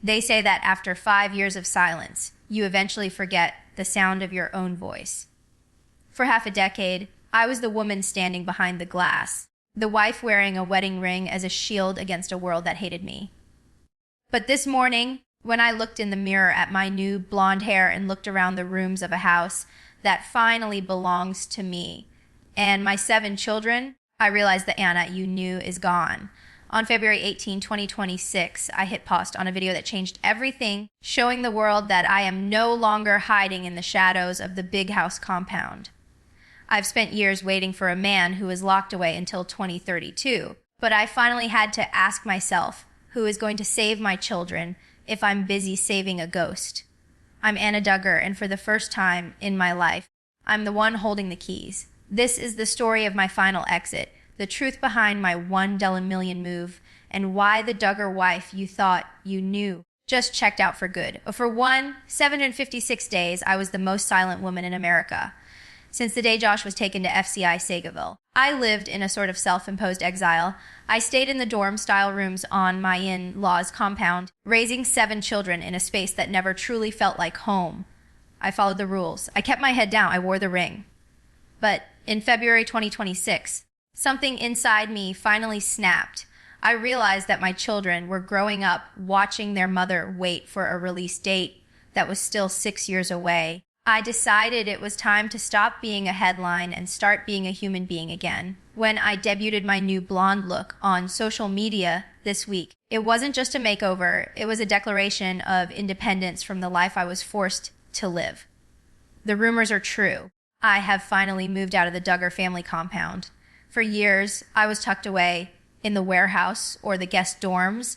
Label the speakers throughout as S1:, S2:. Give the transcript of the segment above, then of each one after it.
S1: They say that after 5 years of silence, you eventually forget the sound of your own voice. For half a decade, I was the woman standing behind the glass, the wife wearing a wedding ring as a shield against a world that hated me. But this morning, when I looked in the mirror at my new blonde hair and looked around the rooms of a house that finally belongs to me and my 7 children, I realized the Anna you knew is gone. On February 18, 2026, I hit pause on a video that changed everything, showing the world that I am no longer hiding in the shadows of the big house compound. I've spent years waiting for a man who is locked away until 2032, but I finally had to ask myself, who is going to save my children if I'm busy saving a ghost? I'm Anna Duggar, and for the first time in my life, I'm the one holding the keys. This is the story of my final exit, the truth behind my $1 million move, and why the Duggar wife you thought you knew just checked out for good. For 756 days, I was the most silent woman in America. Since the day Josh was taken to FCI Seagoville, I lived in a sort of self-imposed exile. I stayed in the dorm-style rooms on my in-laws' compound, raising 7 children in a space that never truly felt like home. I followed the rules. I kept my head down. I wore the ring. But in February 2026, something inside me finally snapped. I realized that my children were growing up watching their mother wait for a release date that was still 6 years away. I decided it was time to stop being a headline and start being a human being again. When I debuted my new blonde look on social media this week, it wasn't just a makeover, it was a declaration of independence from the life I was forced to live. The rumors are true. I have finally moved out of the Duggar family compound. For years, I was tucked away in the warehouse or the guest dorms,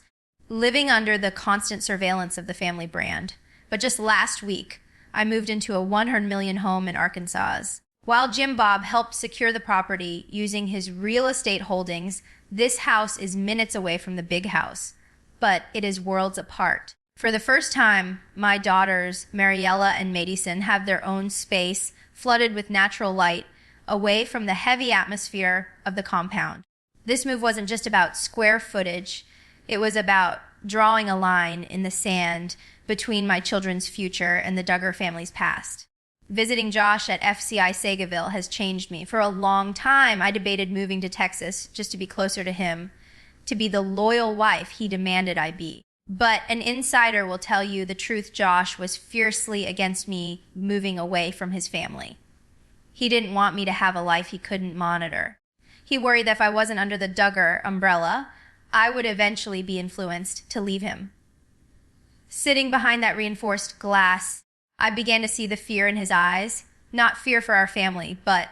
S1: living under the constant surveillance of the family brand. But just last week, I moved into a $100 million home in Arkansas. While Jim Bob helped secure the property using his real estate holdings, this house is minutes away from the big house, but it is worlds apart. For the first time, my daughters, Mariella and Madison, have their own space flooded with natural light, away from the heavy atmosphere of the compound. This move wasn't just about square footage, it was about drawing a line in the sand between my children's future and the Duggar family's past. Visiting Josh at FCI Seagoville has changed me. For a long time, I debated moving to Texas just to be closer to him, to be the loyal wife he demanded I be. But an insider will tell you the truth. Josh was fiercely against me moving away from his family. He didn't want me to have a life he couldn't monitor. He worried that if I wasn't under the Duggar umbrella, I would eventually be influenced to leave him. Sitting behind that reinforced glass, I began to see the fear in his eyes, not fear for our family, but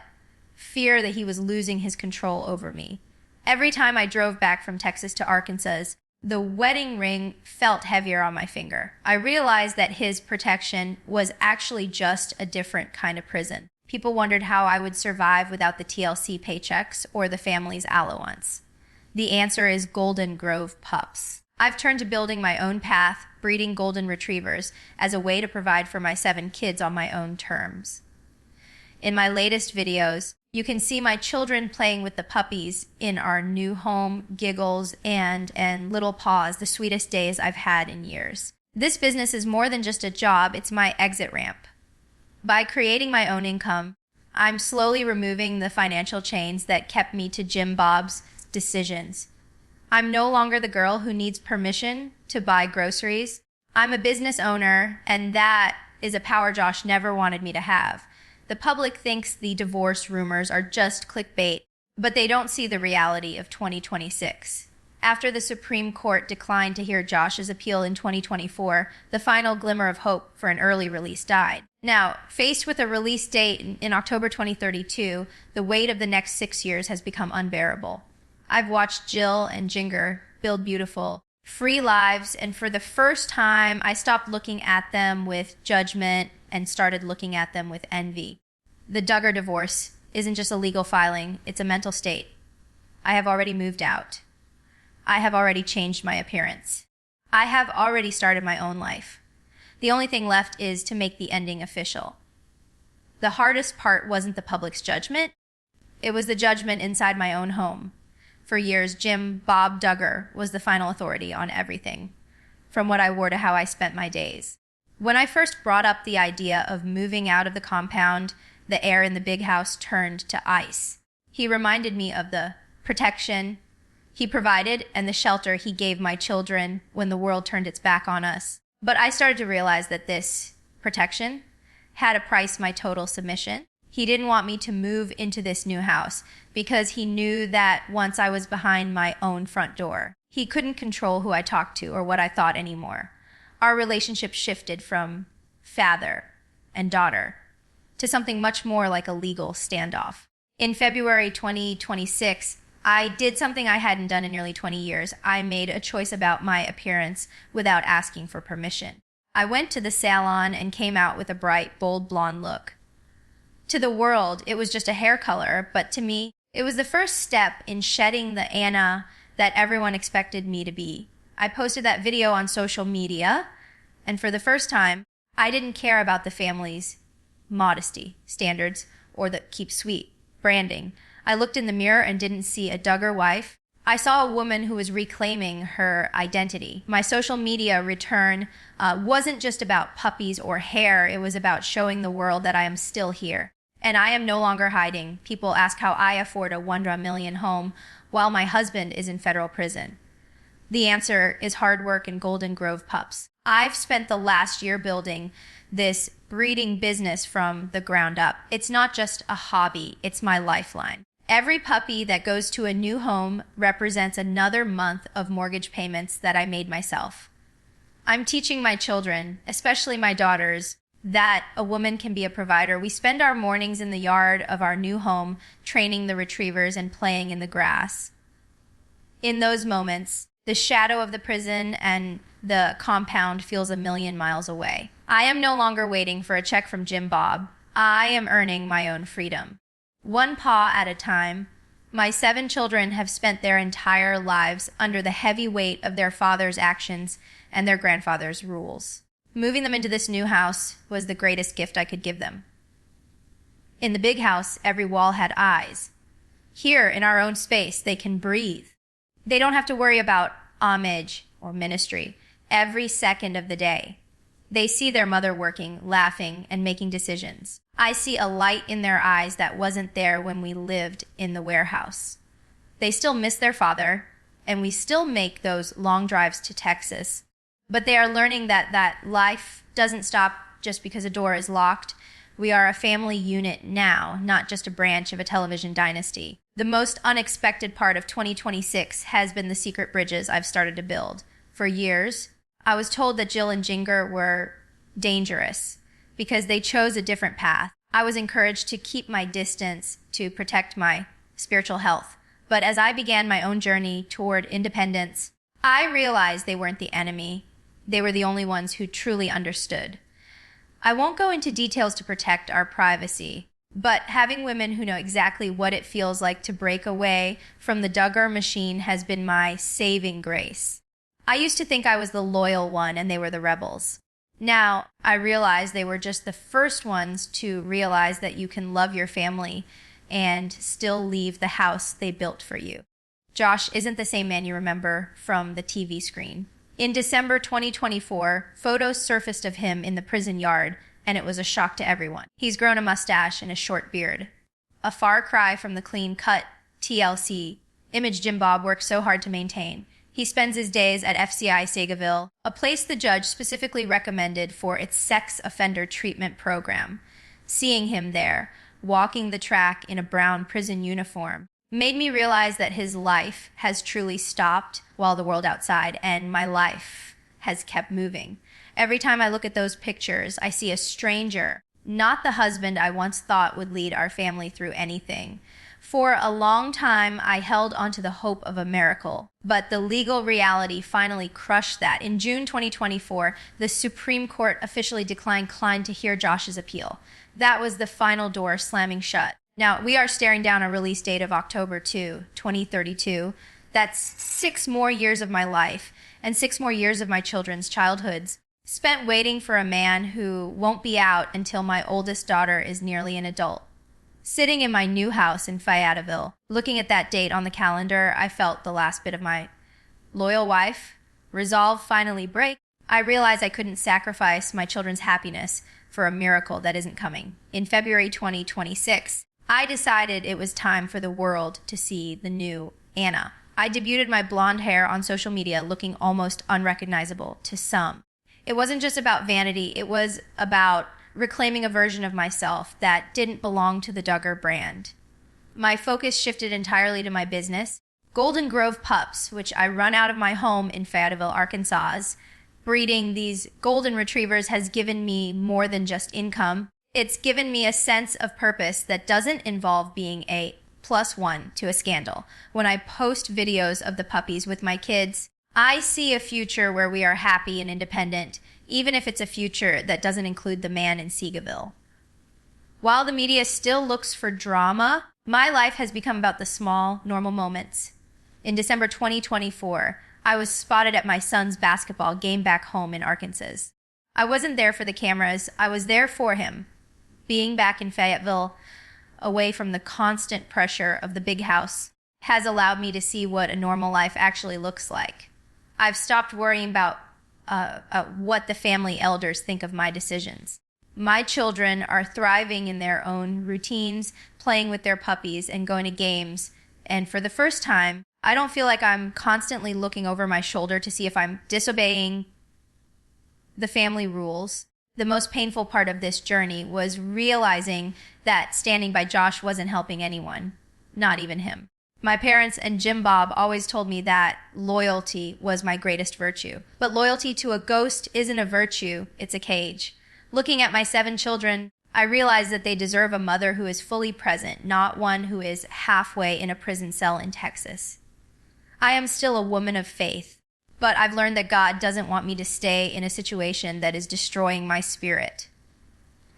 S1: fear that he was losing his control over me. Every time I drove back from Texas to Arkansas, the wedding ring felt heavier on my finger. I realized that his protection was actually just a different kind of prison. People wondered how I would survive without the TLC paychecks or the family's allowance. The answer is golden Grove Pups. I've turned to building my own path, breeding golden retrievers, as a way to provide for my 7 kids on my own terms. In my latest videos, you can see my children playing with the puppies in our new home, Giggles and Little Paws, the sweetest days I've had in years. This business is more than just a job, it's my exit ramp. By creating my own income, I'm slowly removing the financial chains that kept me to Jim Bob's decisions. I'm no longer the girl who needs permission to buy groceries. I'm a business owner, and that is a power Josh never wanted me to have. The public thinks the divorce rumors are just clickbait, but they don't see the reality of 2026. After the Supreme Court declined to hear Josh's appeal in 2024, the final glimmer of hope for an early release died. Now, faced with a release date in October 2032, the weight of the next 6 years has become unbearable. I've watched Jill and Ginger build beautiful, free lives, and for the first time, I stopped looking at them with judgment and started looking at them with envy. The Duggar divorce isn't just a legal filing, it's a mental state. I have already moved out. I have already changed my appearance. I have already started my own life. The only thing left is to make the ending official. The hardest part wasn't the public's judgment, it was the judgment inside my own home. For years, Jim Bob Duggar was the final authority on everything. from what I wore to how I spent my days. When I first brought up the idea of moving out of the compound, the air in the big house turned to ice. He reminded me of the protection he provided and the shelter he gave my children when the world turned its back on us. But I started to realize that this protection had a price: my total submission. He didn't want me to move into this new house because he knew that once I was behind my own front door, he couldn't control who I talked to or what I thought anymore. Our relationship shifted from father and daughter to something much more like a legal standoff. In February 2026, I did something I hadn't done in nearly 20 years. I made a choice about my appearance without asking for permission. I went to the salon and came out with a bright, bold blonde look. To the world, it was just a hair color, but to me, it was the first step in shedding the Anna that everyone expected me to be. I posted that video on social media, and for the first time, I didn't care about the family's modesty standards or the keep sweet branding. I looked in the mirror and didn't see a Duggar wife. I saw a woman who was reclaiming her identity. My social media return wasn't just about puppies or hair. It was about showing the world that I am still here. And I am no longer hiding. People ask how I afford a $1 million home while my husband is in federal prison. The answer is hard work and golden Grove Pups. I've spent the last year building this breeding business from the ground up. It's not just a hobby, it's my lifeline. Every puppy that goes to a new home represents another month of mortgage payments that I made myself. I'm teaching my children, especially my daughters, that a woman can be a provider. We spend our mornings in the yard of our new home training the retrievers and playing in the grass. In those moments, the shadow of the prison and the compound feels a million miles away. I am no longer waiting for a check from Jim Bob. I am earning my own freedom. One paw at a time. My 7 children have spent their entire lives under the heavy weight of their father's actions and their grandfather's rules. Moving them into this new house was the greatest gift I could give them. In the big house, every wall had eyes. Here, in our own space, they can breathe. They don't have to worry about homage or ministry every second of the day. They see their mother working, laughing, and making decisions. I see a light in their eyes that wasn't there when we lived in the warehouse. They still miss their father, and we still make those long drives to Texas. But they are learning that life doesn't stop just because a door is locked. We are a family unit now, not just a branch of a television dynasty. The most unexpected part of 2026 has been the secret bridges I've started to build. For years, I was told that Jill and Jinger were dangerous because they chose a different path. I was encouraged to keep my distance to protect my spiritual health. But as I began my own journey toward independence, I realized they weren't the enemy. They were the only ones who truly understood. I won't go into details to protect our privacy, but having women who know exactly what it feels like to break away from the Duggar machine has been my saving grace. I used to think I was the loyal one and they were the rebels. Now, I realize they were just the first ones to realize that you can love your family and still leave the house they built for you. Josh isn't the same man you remember from the TV screen. In December 2024, photos surfaced of him in the prison yard, and it was a shock to everyone. He's grown a mustache and a short beard. A far cry from the clean-cut TLC image Jim Bob worked so hard to maintain. He spends his days at FCI Seagoville, a place the judge specifically recommended for its sex offender treatment program. Seeing him there, walking the track in a brown prison uniform, made me realize that his life has truly stopped while the world outside, and my life has kept moving. Every time I look at those pictures, I see a stranger, not the husband I once thought would lead our family through anything. For a long time, I held onto the hope of a miracle, but the legal reality finally crushed that. In June 2024, the Supreme Court officially declined to hear Josh's appeal. That was the final door slamming shut. Now, we are staring down a release date of October 2, 2032. That's 6 more years of my life and 6 more years of my children's childhoods spent waiting for a man who won't be out until my oldest daughter is nearly an adult. Sitting in my new house in Fayetteville, looking at that date on the calendar, I felt the last bit of my loyal wife resolve finally break, I realized I couldn't sacrifice my children's happiness for a miracle that isn't coming. In February 2026, I decided it was time for the world to see the new Anna. I debuted my blonde hair on social media looking almost unrecognizable to some. It wasn't just about vanity, it was about reclaiming a version of myself that didn't belong to the Duggar brand. My focus shifted entirely to my business, Grove Pups, which I run out of my home in Fayetteville, Arkansas. Breeding these golden retrievers has given me more than just income. It's given me a sense of purpose that doesn't involve being a +1 to a scandal. When I post videos of the puppies with my kids, I see a future where we are happy and independent, even if it's a future that doesn't include the man in Seagoville. While the media still looks for drama, my life has become about the small, normal moments. In December 2024, I was spotted at my son's basketball game back home in Arkansas. I wasn't there for the cameras, I was there for him. Being back in Fayetteville, away from the constant pressure of the big house, has allowed me to see what a normal life actually looks like. I've stopped worrying about what the family elders think of my decisions. My children are thriving in their own routines, playing with their puppies and going to games, and for the first time, I don't feel like I'm constantly looking over my shoulder to see if I'm disobeying the family rules. The most painful part of this journey was realizing that standing by Josh wasn't helping anyone, not even him. My parents and Jim Bob always told me that loyalty was my greatest virtue. But loyalty to a ghost isn't a virtue, it's a cage. Looking at my 7 children, I realize that they deserve a mother who is fully present, not one who is halfway in a prison cell in Texas. I am still a woman of faith, but I've learned that God doesn't want me to stay in a situation that is destroying my spirit.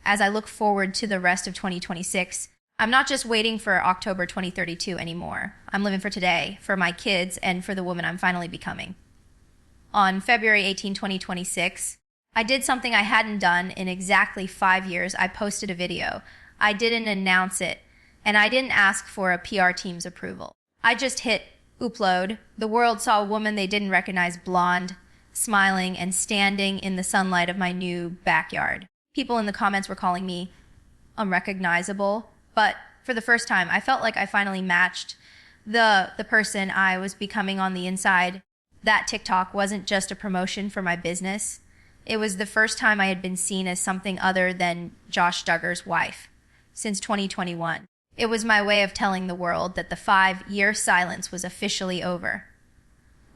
S1: As I look forward to the rest of 2026, I'm not just waiting for October 2032 anymore. I'm living for today, for my kids, and for the woman I'm finally becoming. On February 18, 2026, I did something I hadn't done in exactly 5 years. I posted a video. I didn't announce it, and I didn't ask for a PR team's approval. I just hit upload. The world saw a woman they didn't recognize, blonde, smiling, and standing in the sunlight of my new backyard. People in the comments were calling me unrecognizable, but for the first time, I felt like I finally matched the person I was becoming on the inside. That TikTok wasn't just a promotion for my business. It was the first time I had been seen as something other than Josh Duggar's wife since 2021. It was my way of telling the world that the 5-year silence was officially over.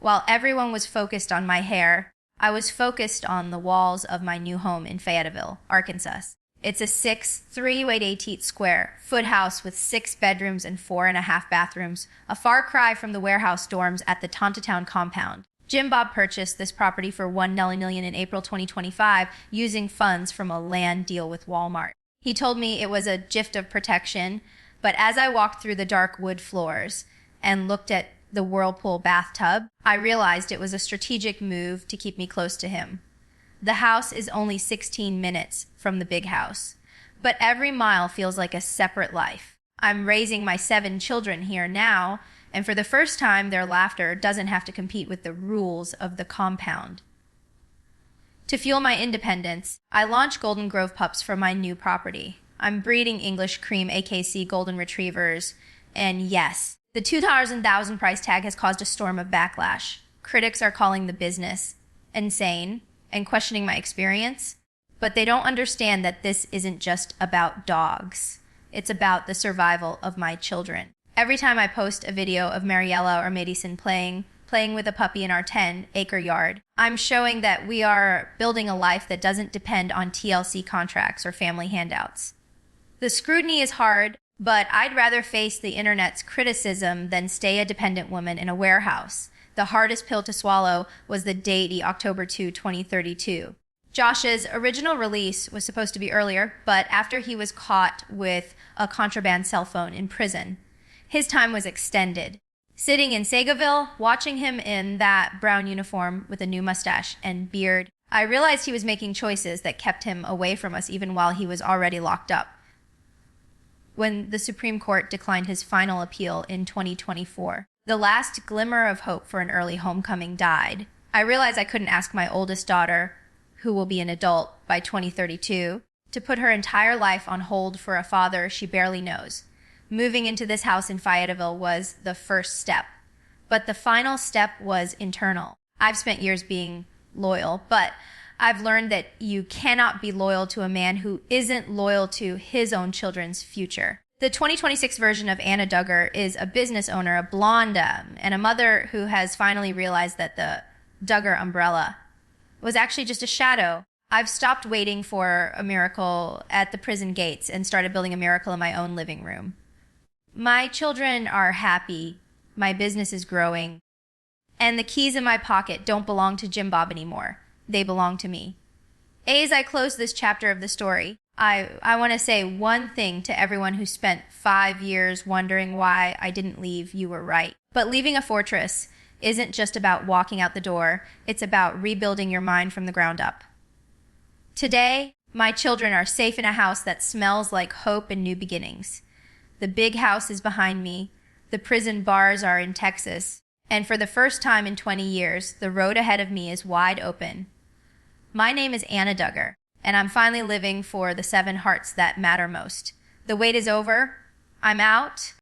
S1: While everyone was focused on my hair, I was focused on the walls of my new home in Fayetteville, Arkansas. It's a 3.8 square foot house with 6 bedrooms and 4.5 bathrooms, a far cry from the warehouse dorms at the Tontatown compound. Jim Bob purchased this property for $1 million in April 2025 using funds from a land deal with Walmart. He told me it was a gift of protection, but as I walked through the dark wood floors and looked at the whirlpool bathtub, I realized it was a strategic move to keep me close to him. The house is only 16 minutes from the big house, but every mile feels like a separate life. I'm raising my 7 children here now, and for the first time, their laughter doesn't have to compete with the rules of the compound. To fuel my independence, I launched Grove Pups for my new property. I'm breeding English cream AKC golden retrievers, and yes, the $2,000 price tag has caused a storm of backlash. Critics are calling the business insane and questioning my experience, but they don't understand that this isn't just about dogs. It's about the survival of my children. Every time I post a video of Mariella or Madison playing with a puppy in our 10-acre yard, I'm showing that we are building a life that doesn't depend on TLC contracts or family handouts. The scrutiny is hard, but I'd rather face the internet's criticism than stay a dependent woman in a warehouse. The hardest pill to swallow was the date, October 2, 2032. Josh's original release was supposed to be earlier, but after he was caught with a contraband cell phone in prison, his time was extended. Sitting in Seagoville, watching him in that brown uniform with a new mustache and beard, I realized he was making choices that kept him away from us even while he was already locked up. When the Supreme Court declined his final appeal in 2024, the last glimmer of hope for an early homecoming died. I realized I couldn't ask my oldest daughter, who will be an adult by 2032, to put her entire life on hold for a father she barely knows. Moving into this house in Fayetteville was the first step, but the final step was internal. I've spent years being loyal, but I've learned that you cannot be loyal to a man who isn't loyal to his own children's future. The 2026 version of Anna Duggar is a business owner, a blonde, and a mother who has finally realized that the Duggar umbrella was actually just a shadow. I've stopped waiting for a miracle at the prison gates and started building a miracle in my own living room. My children are happy, my business is growing, and the keys in my pocket don't belong to Jim Bob anymore. They belong to me. As I close this chapter of the story, I want to say one thing to everyone who spent 5 years wondering why I didn't leave. You were right. But leaving a fortress isn't just about walking out the door. It's about rebuilding your mind from the ground up. Today, my children are safe in a house that smells like hope and new beginnings. The big house is behind me. The prison bars are in Texas. And for the first time in 20 years, the road ahead of me is wide open. My name is Anna Duggar, and I'm finally living for the 7 hearts that matter most. The wait is over. I'm out.